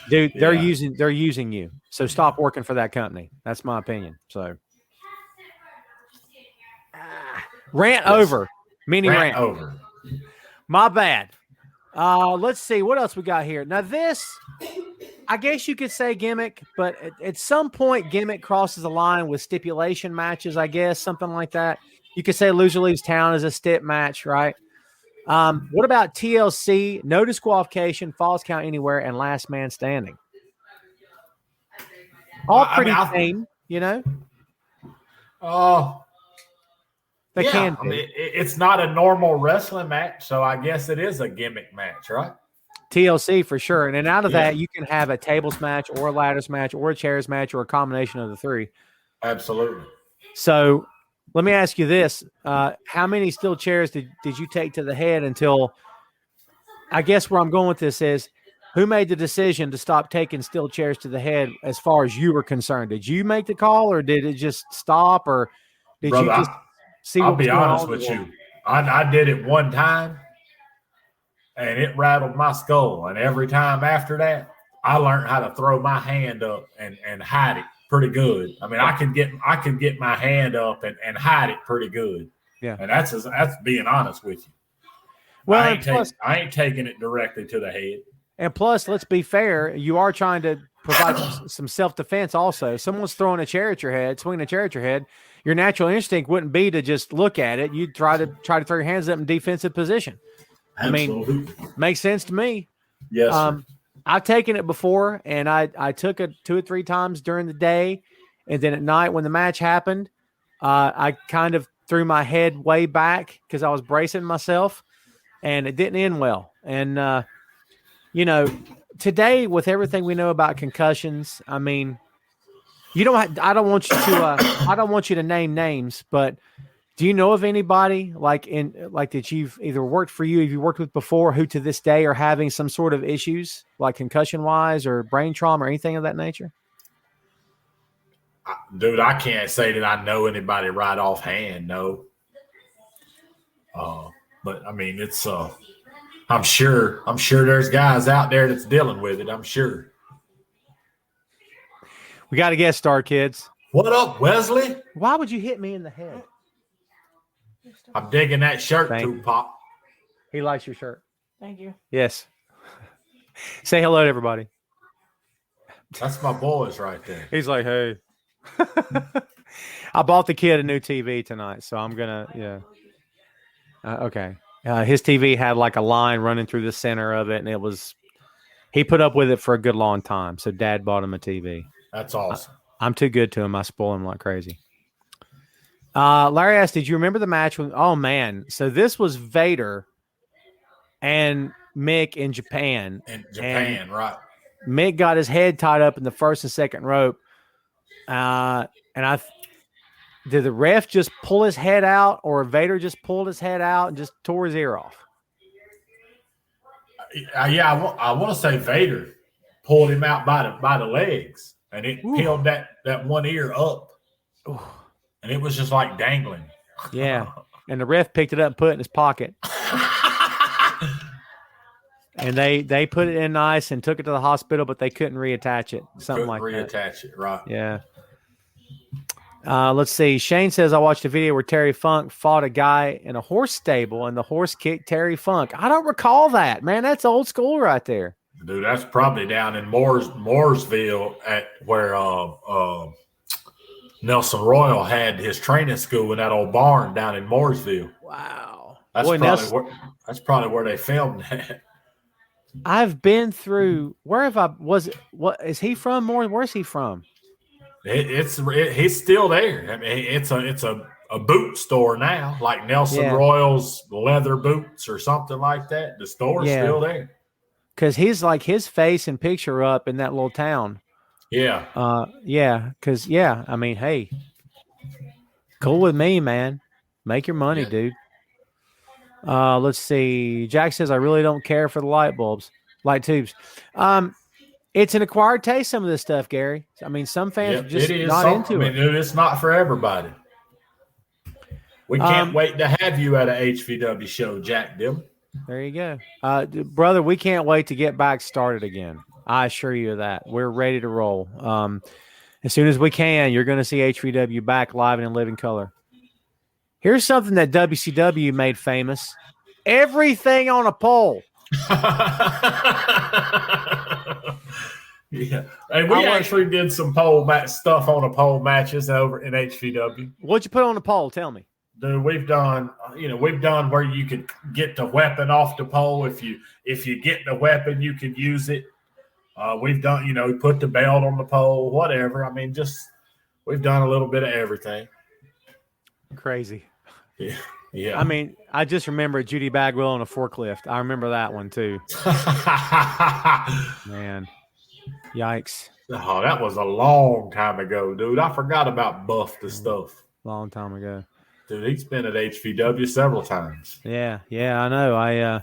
Dude, they're using you. So stop working for that company. That's my opinion. So rant over. Rant over. My bad. Let's see what else we got here. Now this, I guess you could say Gimmick, but at some point Gimmick crosses a line with stipulation matches, I guess, something like that. You could say loser leaves town as a stip match, right? What about TLC, no disqualification, falls count anywhere, and last man standing? All pretty tame, Oh. Can I mean, it's not a normal wrestling match, so I guess it is a gimmick match, right? TLC for sure. And then out of that, you can have a tables match or a ladders match or a chairs match or a combination of the 3. Absolutely. So let me ask you this. How many steel chairs did you take to the head until, I guess where I'm going with this is, who made the decision to stop taking steel chairs to the head as far as you were concerned? Did you make the call, or did it just stop, or did you just see what was going on? I'll be honest with you. I did it one time, and it rattled my skull. And every time after that, I learned how to throw my hand up and hide it pretty good. I mean, I could get my hand up and hide it pretty good. Yeah, and that's being honest with you. Well, I ain't taking it directly to the head. And plus, let's be fair, you are trying to provide some self-defense also. If someone's throwing a chair at your head, swinging a chair at your head, your natural instinct wouldn't be to just look at it. You'd try to throw your hands up in defensive position. Absolutely. I mean, makes sense to me. Yes. I've taken it before, and I took it 2 or 3 times during the day, and then at night when the match happened, I kind of threw my head way back because I was bracing myself, and it didn't end well. And today with everything we know about concussions, I mean, I don't want you to name names, but do you know of anybody that you've either worked for you, if you worked with before, who to this day are having some sort of issues like concussion wise or brain trauma or anything of that nature? Dude, I can't say that I know anybody right offhand. No. But I mean, it's I'm sure there's guys out there that's dealing with it. I'm sure. We got a guest star, kids. What up, Wesley? Why would you hit me in the head? I'm digging that shirt too, Pop. He likes your shirt. Thank you. Yes. Say hello to everybody. That's my boys right there. He's like, hey. I bought the kid a new TV tonight, so I'm gonna, okay. His TV had like a line running through the center of it, and he put up with it for a good long time. So Dad bought him a TV. That's awesome. I'm too good to him. I spoil him like crazy. Larry asked, did you remember the match? Oh man. So this was Vader and Mick in Japan. Right. Mick got his head tied up in the first and second rope. Did the ref just pull his head out, or Vader just pulled his head out and just tore his ear off? I want to say Vader pulled him out by the legs, and it peeled that one ear up. Ooh. And it was just like dangling. Yeah. And the ref picked it up and put it in his pocket. And they put it in ice and took it to the hospital, but they couldn't reattach it. Reattach it, right. Yeah. Let's see. Shane says, I watched a video where Terry Funk fought a guy in a horse stable and the horse kicked Terry Funk. I don't recall that, man. That's old school right there. Dude, that's probably down in Mooresville at where Nelson Royal had his training school in that old barn down in Mooresville. Wow. That's probably where they filmed that. I've been through what is he from? Where's he from? He's still there. I mean, it's a boot store now, like Nelson Royal's leather boots or something like that. The store's still there. Because he's like his face and picture up in that little town. Yeah. Because I mean, hey, cool with me, man. Make your money, dude. Let's see. Jack says, I really don't care for the light tubes. It's an acquired taste, some of this stuff, Gary. I mean, some fans are just not into it. Dude, it's not for everybody. We can't wait to have you at an HVW show, Jack Dillon. There you go. Brother, we can't wait to get back started again. I assure you of that. We're ready to roll. As soon as we can, you're going to see HVW back live and in living color. Here's something that WCW made famous. Everything on a pole. Yeah. And we actually did some pole match stuff on a pole matches over in HVW. What'd you put on the pole? Tell me. Dude, we've done where you could get the weapon off the pole. If you get the weapon, you can use it. We've done, we put the belt on the pole, whatever. I mean, we've done a little bit of everything. Crazy. Yeah. I mean, I just remember Judy Bagwell on a forklift. I remember that one too. Man, yikes. Oh, that was a long time ago, dude. I forgot about Buff the stuff. Long time ago. Dude, he's been at HVW several times. Yeah, I know.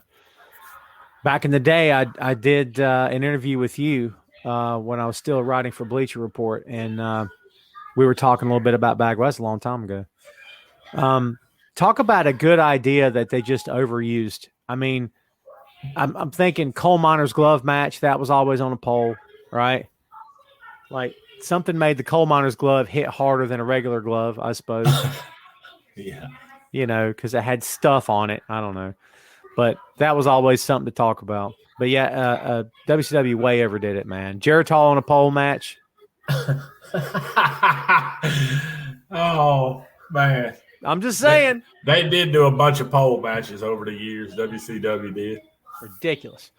Back in the day, I did an interview with you when I was still writing for Bleacher Report, and we were talking a little bit about Bagwell. That's a long time ago. Talk about a good idea that they just overused. I mean, I'm thinking coal miner's glove match. That was always on a pole, right? Like something made the coal miner's glove hit harder than a regular glove, I suppose. Yeah. Because it had stuff on it. I don't know. But that was always something to talk about. But yeah, WCW way overdid it, man. Geritol on a pole match. Oh, man. I'm just saying. They did do a bunch of pole matches over the years. WCW did. Ridiculous.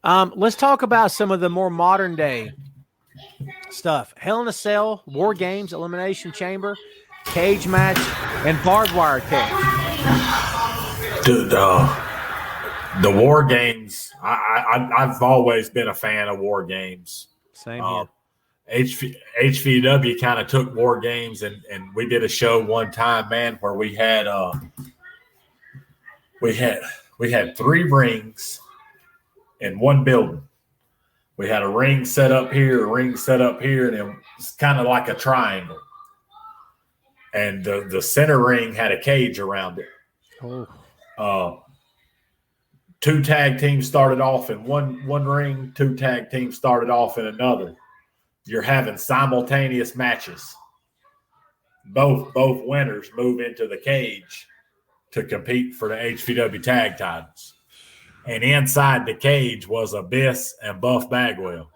Let's talk about some of the more modern day stuff. Hell in a Cell, War Games, Elimination Chamber, cage match, and barbed wire cage. Dude, the War Games, I've always been a fan of War Games. Same here. HVW kind of took War Games, and we did a show one time, man, where we had 3 rings in one building. We had a ring set up here, a ring set up here, and it was kind of like a triangle. And the center ring had a cage around it. Oh. 2 tag teams started off in one ring, 2 tag teams started off in another. You're having simultaneous matches. Both winners move into the cage to compete for the HVW tag titles. And inside the cage was Abyss and Buff Bagwell.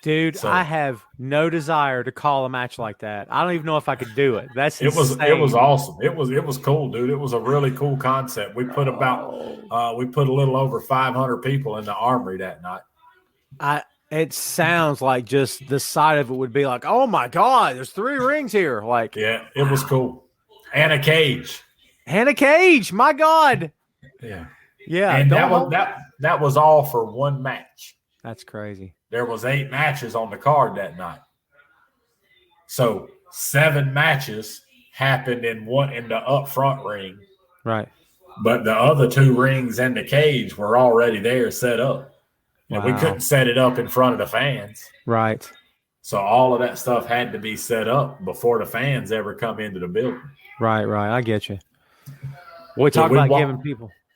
Dude, so, I have no desire to call a match like that. I don't even know if I could do it. It was awesome. It was cool, dude. It was a really cool concept. We put we put a little over 500 people in the Armory that night. It sounds like just the sight of it would be like, oh my God, there's 3 rings here. Like, yeah, it was cool. And a cage. My God. Yeah. Yeah. And that was all for one match. That's crazy. There was 8 matches on the card that night. So 7 matches happened in the up front ring. Right. But the other 2 rings and the cage were already there set up. And we couldn't set it up in front of the fans. Right. So all of that stuff had to be set up before the fans ever come into the building. Right. I get you. We talk about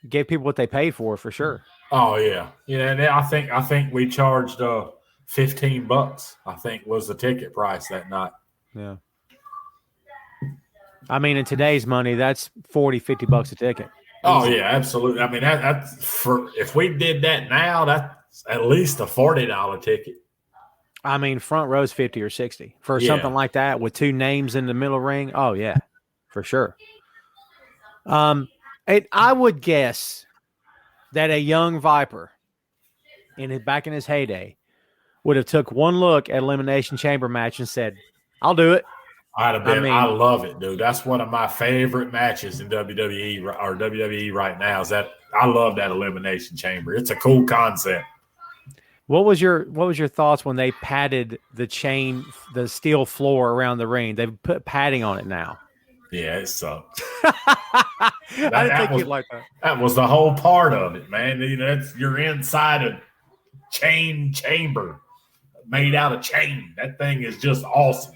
gave people what they paid for sure. Oh yeah. Yeah, and I think we charged $15, I think was the ticket price that night. Yeah. I mean, in today's money, that's $40-$50 a ticket. Oh yeah, absolutely. I mean, that's for if we did that now, that's at least a $40 ticket. I mean, front row's 50 or 60 for something like that with 2 names in the middle ring. Oh yeah, for sure. I would guess that a young Viper back in his heyday would have took one look at Elimination Chamber match and said, I'll do it. I love it, dude. That's one of my favorite matches in WWE right now. I love that Elimination Chamber. It's a cool concept. What was your thoughts when they padded the steel floor around the ring? They've put padding on it now. Yeah, it sucks. I didn't think you'd like that. That was the whole part of it, man. You know, you're inside a chain chamber made out of chain. That thing is just awesome.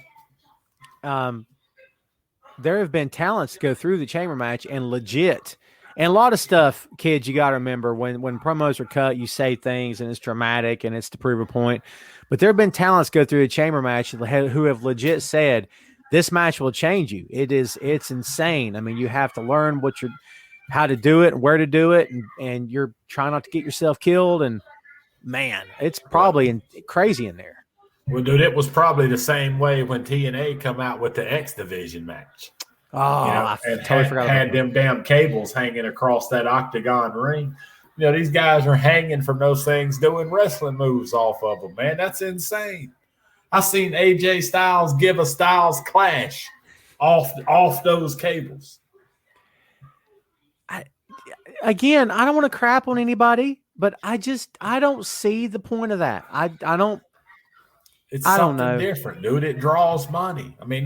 There have been talents go through the chamber match and legit. And a lot of stuff, kids, you got to remember when promos are cut, you say things and it's dramatic and it's to prove a point. But there have been talents go through the chamber match who have legit said, this match will change you. It's insane. I mean, you have to learn how to do it and where to do it. And you're trying not to get yourself killed. And man, it's probably crazy in there. Well, dude, it was probably the same way when TNA come out with the X Division match. Oh, I totally forgot about that. Had them damn cables hanging across that octagon ring. You know, these guys are hanging from those things doing wrestling moves off of them, man. That's insane. I seen AJ Styles give a Styles Clash off those cables. I don't want to crap on anybody, but I don't see the point of that. I don't. It's something different, dude. It draws money. I mean,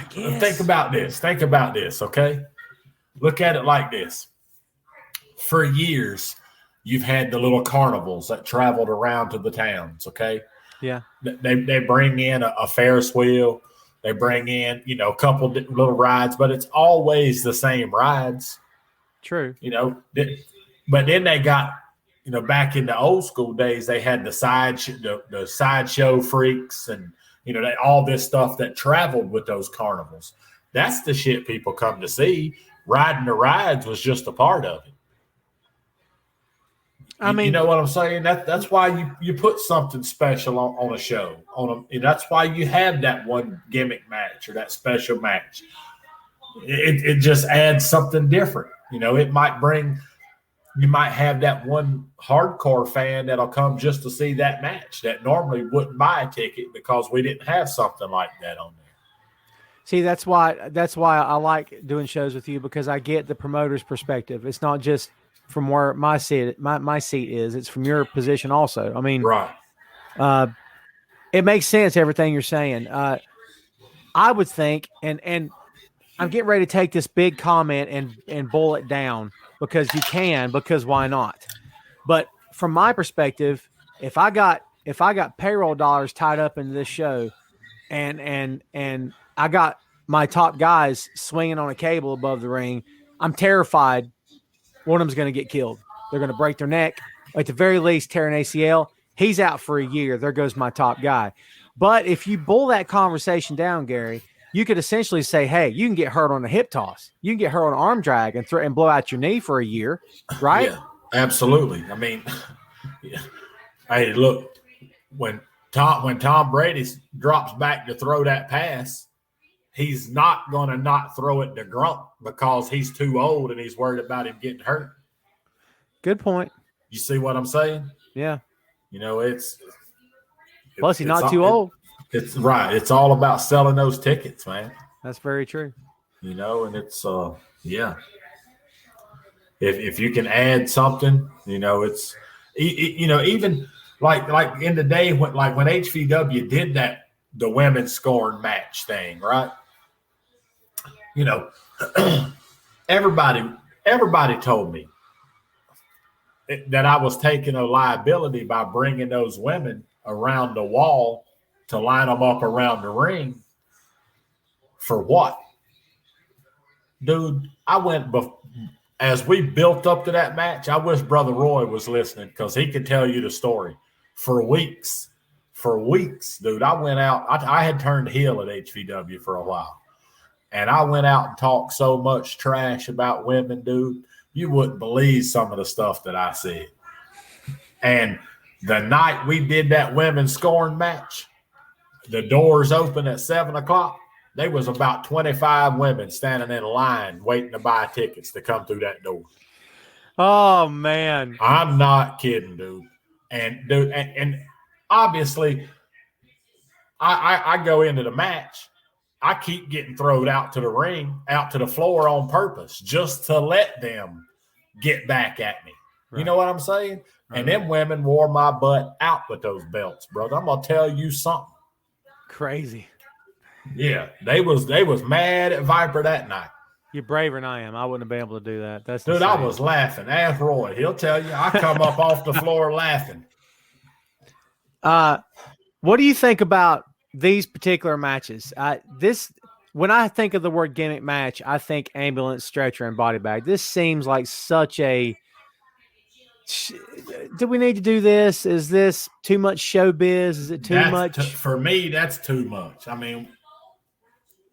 think about this. Think about this, okay? Look at it like this. For years, you've had the little carnivals that traveled around to the towns, okay? Yeah. They bring in a Ferris wheel. They bring in, a couple little rides, but it's always the same rides. True. But then they got, back in the old school days, they had the sideshow freaks and, all this stuff that traveled with those carnivals. That's the shit people come to see. Riding the rides was just a part of it. I mean, you know what I'm saying? That's why you put something special on a show. That's why you have that one gimmick match or that special match. It just adds something different. It might bring. You might have that one hardcore fan that'll come just to see that match that normally wouldn't buy a ticket because we didn't have something like that on there. See, that's why I like doing shows with you, because I get the promoter's perspective. It's not just from where my seat is. It's from your position also. I mean, right. It makes sense, everything you're saying. I would think, and I'm getting ready to take this big comment and boil it down because why not? But from my perspective, if I got payroll dollars tied up into this show, and I got my top guys swinging on a cable above the ring, I'm terrified one of them's going to get killed. They're going to break their neck, or at the very least tear an ACL. He's out for a year. There goes my top guy. But if you boil that conversation down, Gary, you could essentially say, hey, you can get hurt on a hip toss. You can get hurt on an arm drag and blow out your knee for a year, right? Yeah, absolutely. I mean, yeah. Hey, look, when Tom Brady drops back to throw that pass, he's not going to not throw it to Gronk because he's too old and he's worried about him getting hurt. Good point. You see what I'm saying? Yeah. You know, plus he's not too old. It's right. It's all about selling those tickets, man. That's very true. You know, and it's yeah. If you can add something, you know, it's you know, even like in the day when HVW did the women's scoring match thing, right? You know, everybody told me that I was taking a liability by bringing those women around the wall to line them up around the ring. For what? Dude, as we built up to that match, I wish Brother Roy was listening because he could tell you the story. For weeks, dude, I went out. I had turned heel at HVW for a while. And I went out and talked so much trash about women, dude. You wouldn't believe some of the stuff that I said. And the night we did that women's scoring match, the doors open at 7 o'clock. There was about 25 women standing in line waiting to buy tickets to come through that door. Oh, man. I'm not kidding, dude. And obviously, I go into the match. I keep getting thrown out to the ring, out to the floor on purpose, just to let them get back at me. Right. You know what I'm saying? Right. And them women wore my butt out with those belts, brother. I'm gonna tell you something. Crazy. Yeah, they was mad at Viper that night. You're braver than I am. I wouldn't have been able to do that. That's dude. Insane. I was laughing. Ask Roy. He'll tell you. I come up off the floor laughing. What do you think about these particular matches? When I think of the word gimmick match, I think ambulance, stretcher, and body bag. This seems like such a. Do we need to do this? Is this too much showbiz? Is it too much? For me, that's too much. I mean,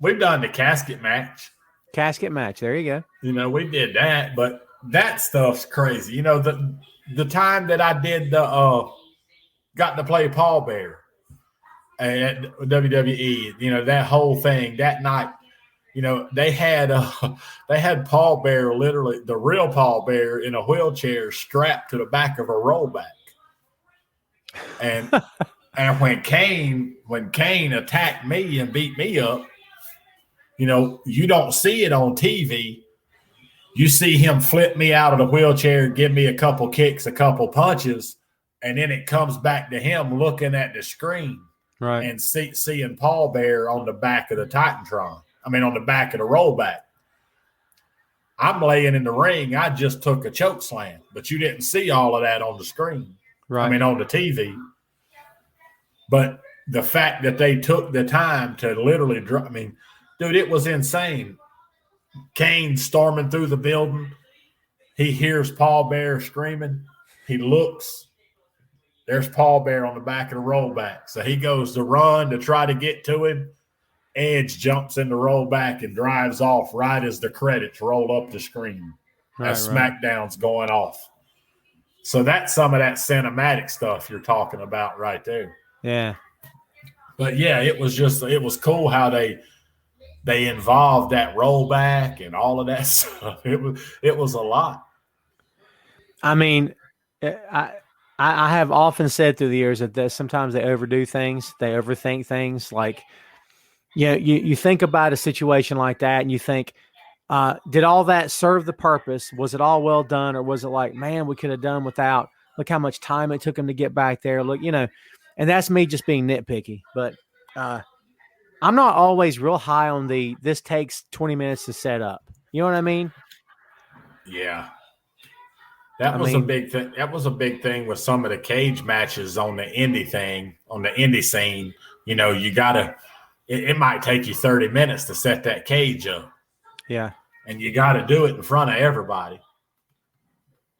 we've done the casket match. Casket match. There you go. You know, we did that, but that stuff's crazy. You know, the time that I did got to play Paul Bear at WWE, you know, that whole thing that night, you know, they had Paul Bear, literally the real Paul Bear, in a wheelchair strapped to the back of a rollback. And and when Kane attacked me and beat me up, you know, you don't see it on TV. You see him flip me out of the wheelchair, give me a couple kicks, a couple punches, and then it comes back to him looking at the screen, right, and seeing Paul Bear on the back of the Titantron. I mean, on the back of the rollback. I'm laying in the ring. I just took a choke slam, but you didn't see all of that on the screen. Right. I mean, on the TV. But the fact that they took the time to literally drop, I mean, dude, it was insane. Kane storming through the building. He hears Paul Bear screaming. He looks. There's Paul Bear on the back of the rollback. So he goes to run to try to get to him. Edge jumps in the rollback and drives off right as the credits roll up the screen. As SmackDown's going off. So that's some of that cinematic stuff you're talking about right there. Yeah. But yeah, it was cool how they involved that rollback and all of that stuff. It was a lot. I mean, I have often said through the years that sometimes they overdo things, they overthink things. Like, you think about a situation like that and you think, did all that serve the purpose? Was it all well done, or was it like, man, we could have done without? Look how much time it took him to get back there. Look, you know, and that's me just being nitpicky. But I'm not always real high on this takes 20 minutes to set up. You know what I mean? Yeah. That was a big thing. That was a big thing with some of the cage matches on the indie scene. You know, you gotta. It might take you 30 minutes to set that cage up. Yeah, and you got to do it in front of everybody.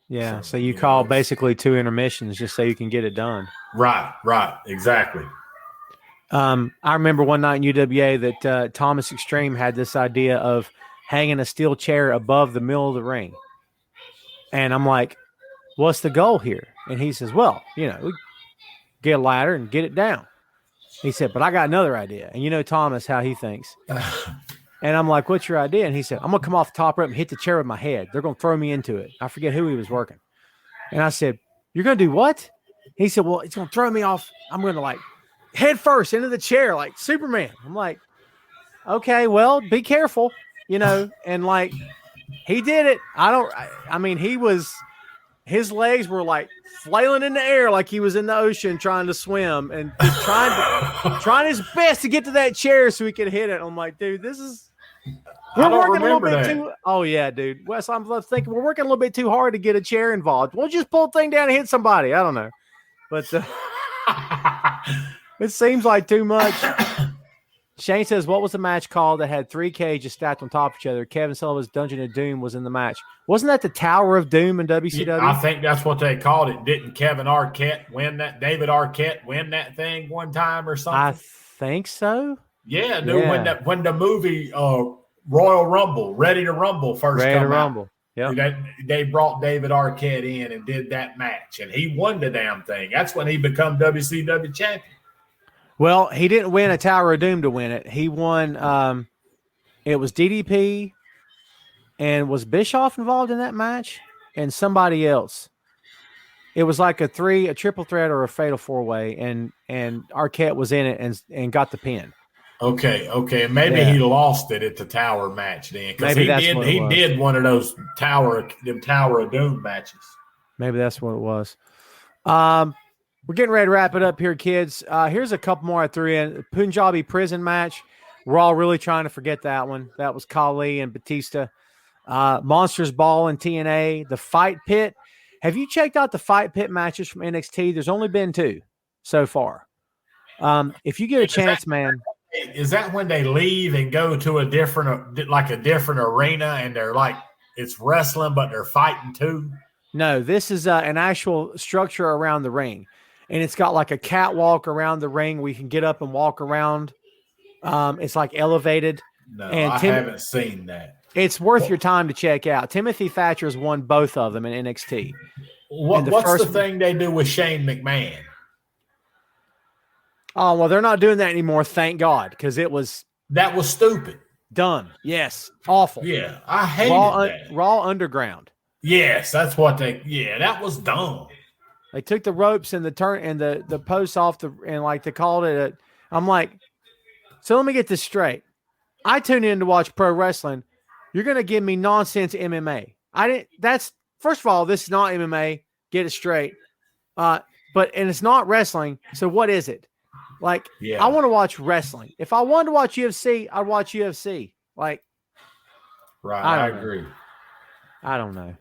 Yeah, so you call basically 2 intermissions just so you can get it done. Right, exactly. I remember one night in UWA that Thomas Extreme had this idea of hanging a steel chair above the middle of the ring. And I'm like, what's the goal here? And he says, well, you know, we get a ladder and get it down. He said, but I got another idea. And you know Thomas, how he thinks. And I'm like, what's your idea? And he said, I'm going to come off the top rope and hit the chair with my head. They're going to throw me into it. I forget who he was working. And I said, you're going to do what? He said, well, it's going to throw me off. I'm going to like head first into the chair like Superman. I'm like, okay, well, be careful, you know. And like, he did it. I mean, his legs were like flailing in the air like he was in the ocean trying to swim and just trying his best to get to that chair so he could hit it. I'm like, dude, we're working a little bit too. Oh yeah, dude. Wes, I'm thinking we're working a little bit too hard to get a chair involved. We'll just pull the thing down and hit somebody. I don't know, but it seems like too much. Shane says, what was the match called that had 3 cages stacked on top of each other? Kevin Sullivan's Dungeon of Doom was in the match. Wasn't that the Tower of Doom in WCW? Yeah, I think that's what they called it. Didn't David Arquette win that thing one time or something? I think so. Yeah, dude, when the movie Royal Rumble, Ready to Rumble first came out. Yep. They brought David Arquette in and did that match, and he won the damn thing. That's when he became WCW champion. Well, he didn't win a Tower of Doom to win it. He won it was DDP, and was Bischoff involved in that match? And somebody else. It was like a triple threat or a fatal 4-way, and Arquette was in it and got the pin. Okay. Maybe he lost it at the Tower match then, because he did one of those Tower of Doom matches. Maybe that's what it was. We're getting ready to wrap it up here, kids. Here's a couple more I threw in. Punjabi prison match. We're all really trying to forget that one. That was Khali and Batista. Monsters Ball and TNA. The Fight Pit. Have you checked out the Fight Pit matches from NXT? There's only been 2 so far. If you get a chance, man. Is that when they leave and go to a different arena and they're like, it's wrestling, but they're fighting too? No, this is an actual structure around the ring. And it's got like a catwalk around the ring where you can get up and walk around. It's like elevated. No, I haven't seen that. It's worth your time to check out. Timothy Thatcher has won both of them in NXT. What's the thing they do with Shane McMahon? Oh, well, they're not doing that anymore, thank God, because that was stupid. Dumb. Yes. Awful. Yeah, I hated that. Raw Underground. Yes, that's what that was dumb. They took the ropes and the posts off and like they called it I'm like, so let me get this straight. I tune in to watch pro wrestling. You're going to give me nonsense MMA. First of all, this is not MMA. Get it straight. And it's not wrestling. So what is it? Like, I want to watch wrestling. If I wanted to watch UFC, I'd watch UFC. Like, right. I agree. I don't know.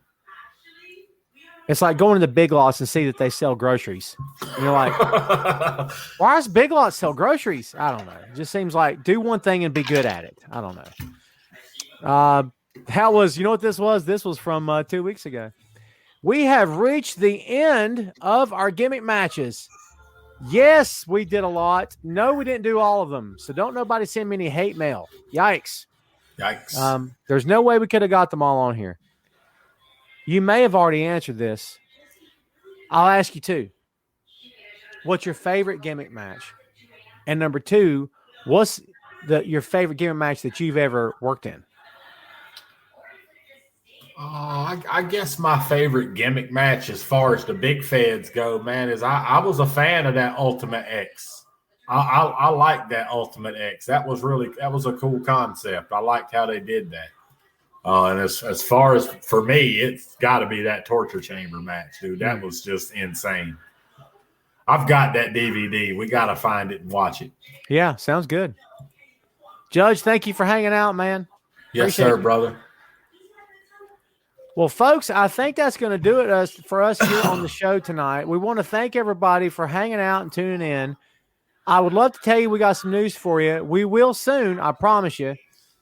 It's like going to the Big Lots and see that they sell groceries. And you're like, why does Big Lots sell groceries? I don't know. It just seems like do one thing and be good at it. I don't know. You know what this was? This was from 2 weeks ago. We have reached the end of our gimmick matches. Yes, we did a lot. No, we didn't do all of them. So don't nobody send me any hate mail. Yikes. There's no way we could have got them all on here. You may have already answered this. I'll ask you 2. What's your favorite gimmick match? And number 2, what's your favorite gimmick match that you've ever worked in? I guess my favorite gimmick match as far as the big feds go, man, is I was a fan of that Ultimate X. I liked that Ultimate X. That was a cool concept. I liked how they did that. And as far as for me, it's got to be that Torture Chamber match, dude. That was just insane. I've got that DVD. We got to find it and watch it. Yeah, sounds good. Judge, thank you for hanging out, man. Yes, sir, brother. Well, folks, I think that's going to do it for us here on the show tonight. We want to thank everybody for hanging out and tuning in. I would love to tell you we got some news for you. We will soon, I promise you.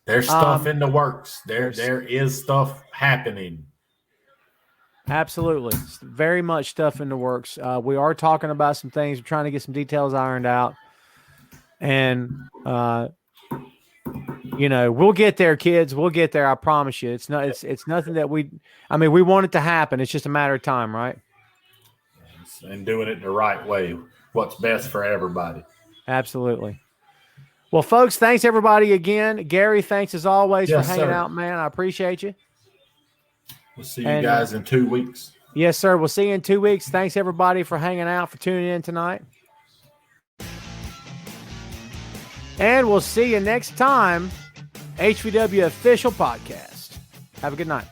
There's stuff in the works. There is stuff happening. Absolutely. Very much stuff in the works. We are talking about some things. We're trying to get some details ironed out. And, we'll get there, kids. We'll get there. I promise you. It's nothing that we want it to happen. It's just a matter of time, right? And doing it the right way. What's best for everybody. Absolutely. Well, folks, thanks everybody again. Gary, thanks as always for hanging out, man. I appreciate you. We'll see you guys in 2 weeks. Yes, sir. We'll see you in 2 weeks. Thanks everybody for hanging out, for tuning in tonight. And we'll see you next time, HVW Official Podcast. Have a good night.